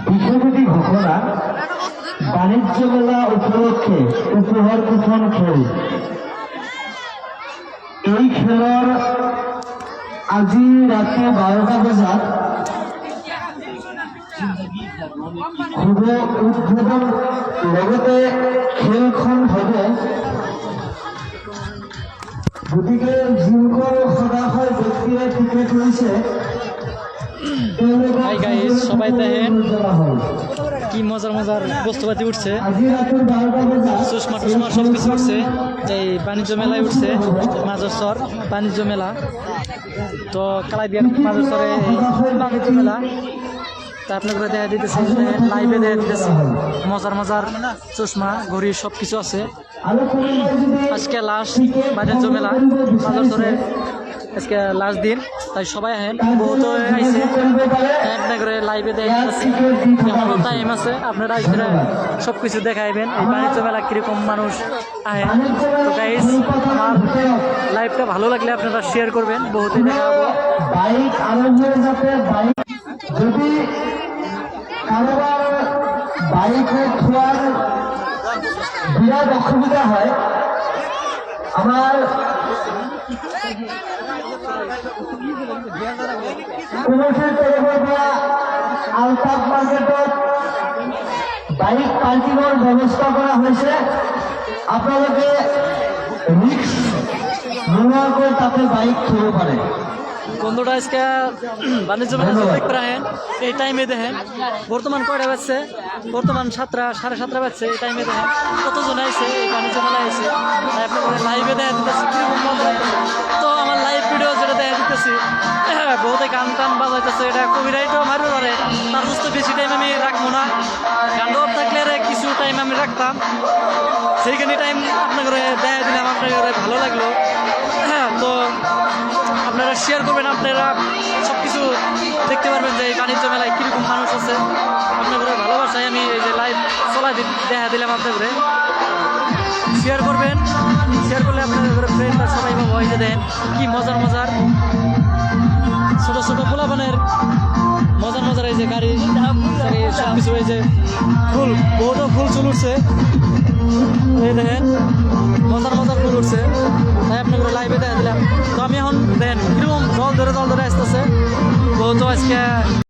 বিশ্বব্যাপী ঘোষণা বাণিজ্য মেলা উপলক্ষে উপহার কুপন খেল। এই খেলার আজি রাতে 12টা বাজার শুভ উদ্বোধন লগতে খেলখন হ'ব। গতিকে যিসকল সদাশয় ব্যক্তিয়ে টিকেট লৈছে সবাই দেখেন কি মজার মজার বস্তুপাতি উঠছে, চশমা টুসমা সব কিছু উঠছে। এই বাণিজ্য মেলায় উঠছে, মাজরসর বাণিজ্য মেলা। তো কালাইদিয়ান মাজরসরে এই বাণিজ্য মেলা তা আপনাকে দেখা দিতেছি, লাইভে দেখা দিতেছি মজার মজার চশমা ঘড়ি সব কিছু আছে। আজকে লাস্ট বাণিজ্য মেলা মাজরসরে, আজকে লাস্ট দিন, তাই সবাই আহেন, বহুত আইসে একটা করে লাইভে দেখতেছি। এখনো টাইম আছে, আপনারা এখানে সব কিছু দেখাইবেন এই বাণিজ্য মেলা কিরকম মানুষ আহে। তো গাইস, আমার লাইভটা ভালো লাগলে আপনারা শেয়ার করবেন, বহুতে দেখাবো। যদি কারোবার বাইকে খোয়ার বিরাট অসুবিধা হয়, আমার কমিটির তরফের পৰা আলতাফ মার্কেটত বাইক পার্কিংৰ ব্যৱস্থা কৰা হৈছে। আপোনালোকে রিক্স নোহোৱাকৈ তাতে বাইক থব পাৰে। বন্ধুরা আজকে বাণিজ্য মেলা দেখতে রাখেন, এই টাইমে দেখেন বর্তমান কয়টা বাজছে, বর্তমান 7টা 7:30 বাজছে। এই টাইমে দেখেন কতজন আইছে এই বাণিজ্য মেলা আইছে। তাই আপনাদের লাইভে দেখা দিতেছি কিরকম মজা। তো আমার লাইভ ভিডিও যেটা দেখা দিতেছি, বহুতে গান টান বাজাইতেছে, এটা কবিরাইটও মারবে পারে। তার বুঝতে বেশি টাইম আমি রাখবো না, গান থাকলে কিছু টাইম আমি রাখতাম, সেইখানে টাইম আপনাদের দেখা দিলাম, আপনাদের ভালো লাগলো। হ্যাঁ, তো আপনারা শেয়ার করবেন, আপনারা সব কিছু দেখতে পারবেন যে এই বাণিজ্য মেলায় কীরকম মানুষ আছে। আপনাদের ভালোবাসায় আমি এই যে লাইভ চলাই দেখা দিলাম, আপনাদের শেয়ার করবেন। শেয়ার করলে আপনাদের ফ্রেন্ড আর সবাই ভয় দেন কি মজার মজার ছোটো ছোটো পোলাপানের মজার মজার এই যে গাড়ি সব কিছু, এই যে ফুল, বহুত ফুল চুল উঠছে, এই দেখেন মজার মজার ফুল উঠছে। তাই আপনাকে লাইভে দেখা দিলাম। তো আমি এখন দেখেন কিরকম জল ধরে আসতেছে, বহুত আজকে